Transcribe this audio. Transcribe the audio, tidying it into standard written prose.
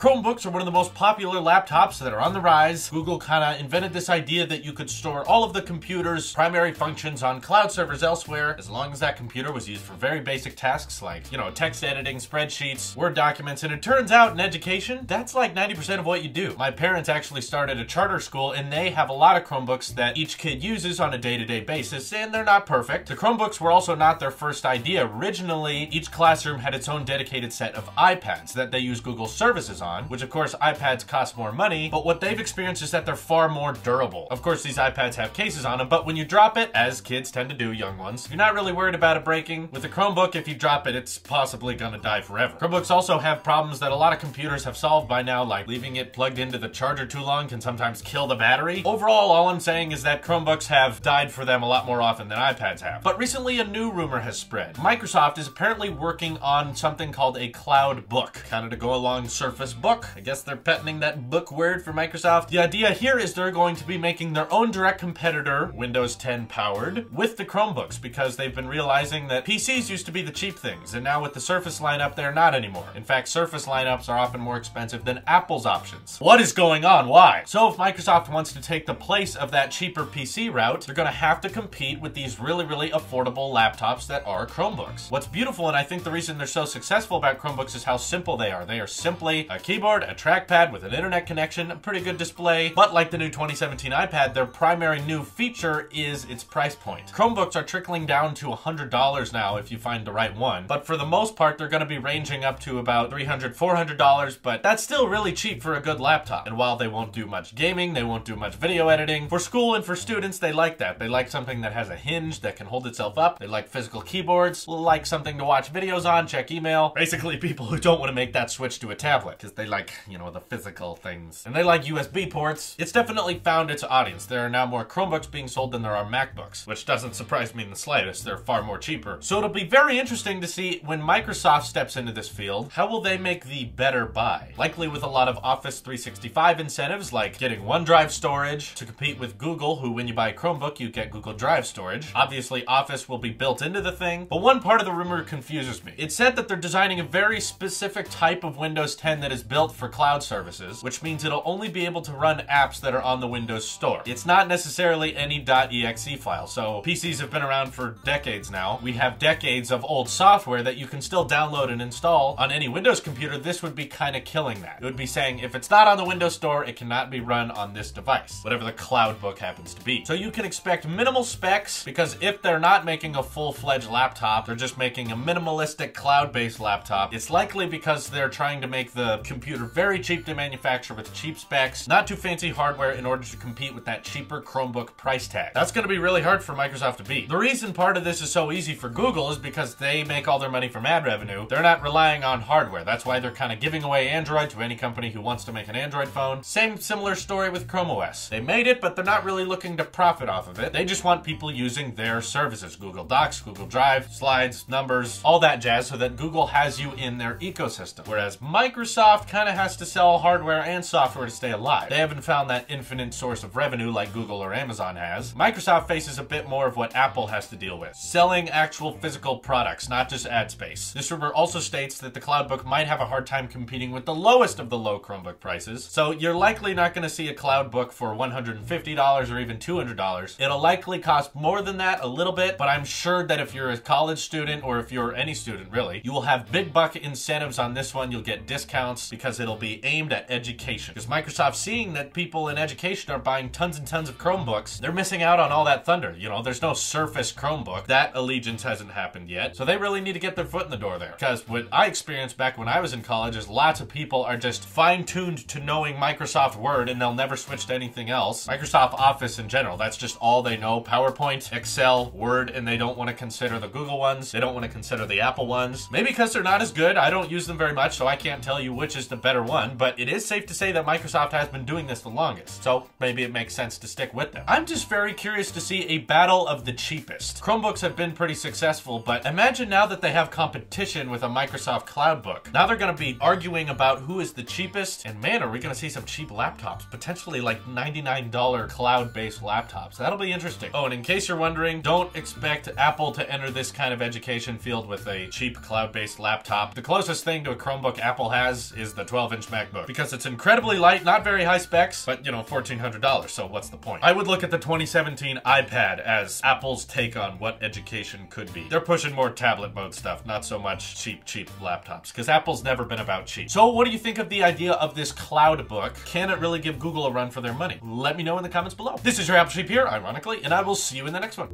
Chromebooks are one of the most popular laptops that are on the rise. Google kind of invented this idea that you could store all of the computer's primary functions on cloud servers elsewhere, as long as that computer was used for very basic tasks like, text editing, spreadsheets, Word documents, and it turns out in education, that's like 90% of what you do. My parents actually started a charter school, and they have a lot of Chromebooks that each kid uses on a day-to-day basis, and they're not perfect. The Chromebooks were also not their first idea. Originally, each classroom had its own dedicated set of iPads that they use Google services on, which of course iPads cost more money, but what they've experienced is that they're far more durable. Of course, these iPads have cases on them, but when you drop it, as kids tend to do, young ones, you're not really worried about it breaking. With a Chromebook, if you drop it, it's possibly gonna die forever. Chromebooks also have problems that a lot of computers have solved by now, like leaving it plugged into the charger too long can sometimes kill the battery. Overall, all I'm saying is that Chromebooks have died for them a lot more often than iPads have. But recently, a new rumor has spread. Microsoft is apparently working on something called a CloudBook, kind of to go along Surface Book. I guess they're patenting that book word for Microsoft. The idea here is they're going to be making their own direct competitor, Windows 10 powered, with the Chromebooks, because they've been realizing that PCs used to be the cheap things, and now with the Surface lineup, they're not anymore. In fact, Surface lineups are often more expensive than Apple's options. What is going on? Why? So if Microsoft wants to take the place of that cheaper PC route, they're gonna have to compete with these really, really affordable laptops that are Chromebooks. What's beautiful, and I think the reason they're so successful about Chromebooks, is how simple they are. They are simply a keyboard, a trackpad with an internet connection, a pretty good display, but like the new 2017 iPad, their primary new feature is its price point. Chromebooks are trickling down to $100 now if you find the right one, but for the most part, they're gonna be ranging up to about $300, $400, but that's still really cheap for a good laptop. And while they won't do much gaming, they won't do much video editing, for school and for students, they like that. They like something that has a hinge that can hold itself up. They like physical keyboards, like something to watch videos on, check email. Basically, people who don't want to make that switch to a tablet, because they like, the physical things. And they like USB ports. It's definitely found its audience. There are now more Chromebooks being sold than there are MacBooks, which doesn't surprise me in the slightest. They're far more cheaper. So it'll be very interesting to see when Microsoft steps into this field, how will they make the better buy? Likely with a lot of Office 365 incentives, like getting OneDrive storage to compete with Google, who when you buy a Chromebook, you get Google Drive storage. Obviously, Office will be built into the thing, but one part of the rumor confuses me. It said that they're designing a very specific type of Windows 10 that is built for cloud services, which means it'll only be able to run apps that are on the Windows Store. It's not necessarily any .exe file, so PCs have been around for decades now. We have decades of old software that you can still download and install on any Windows computer. This would be kind of killing that. It would be saying, if it's not on the Windows Store, it cannot be run on this device, whatever the CloudBook happens to be. So you can expect minimal specs, because if they're not making a full-fledged laptop, they're just making a minimalistic cloud-based laptop. It's likely because they're trying to make the computer very cheap to manufacture with cheap specs, not too fancy hardware, in order to compete with that cheaper Chromebook price tag. That's going to be really hard for Microsoft to beat. The reason part of this is so easy for Google is because they make all their money from ad revenue. They're not relying on hardware. That's why they're kind of giving away Android to any company who wants to make an Android phone. Similar story with ChromeOS. They made it, but they're not really looking to profit off of it. They just want people using their services. Google Docs, Google Drive, Slides, Numbers, all that jazz, so that Google has you in their ecosystem. Whereas Microsoft kind of has to sell hardware and software to stay alive. They haven't found that infinite source of revenue like Google or Amazon has. Microsoft faces a bit more of what Apple has to deal with. Selling actual physical products, not just ad space. This rumor also states that the CloudBook might have a hard time competing with the lowest of the low Chromebook prices. So you're likely not going to see a CloudBook for $150 or even $200. It'll likely cost more than that a little bit, but I'm sure that if you're a college student, or if you're any student really, you will have big buck incentives on this one. You'll get discounts because it'll be aimed at education. Because Microsoft, seeing that people in education are buying tons and tons of Chromebooks, they're missing out on all that thunder. There's no Surface Chromebook. That allegiance hasn't happened yet. So they really need to get their foot in the door there. Because what I experienced back when I was in college is lots of people are just fine-tuned to knowing Microsoft Word, and they'll never switch to anything else. Microsoft Office in general, that's just all they know. PowerPoint, Excel, Word, and they don't want to consider the Google ones. They don't want to consider the Apple ones. Maybe because they're not as good. I don't use them very much, so I can't tell you which is the better one, but it is safe to say that Microsoft has been doing this the longest. So maybe it makes sense to stick with them. I'm just very curious to see a battle of the cheapest. Chromebooks have been pretty successful, but imagine now that they have competition with a Microsoft CloudBook. Now they're going to be arguing about who is the cheapest, and man, are we going to see some cheap laptops, potentially like $99 cloud-based laptops. That'll be interesting. Oh, and in case you're wondering, don't expect Apple to enter this kind of education field with a cheap cloud-based laptop. The closest thing to a Chromebook Apple has is is the 12-inch MacBook because it's incredibly light, not very high specs, but you know, $1,400, so what's the point? I would look at the 2017 iPad as Apple's take on what education could be. They're pushing more tablet mode stuff, not so much cheap laptops, because Apple's never been about cheap. So what do you think of the idea of this CloudBook? Can it really give Google a run for their money? Let me know in the comments below. This is your Apple Sheep here, ironically, and I will see you in the next one.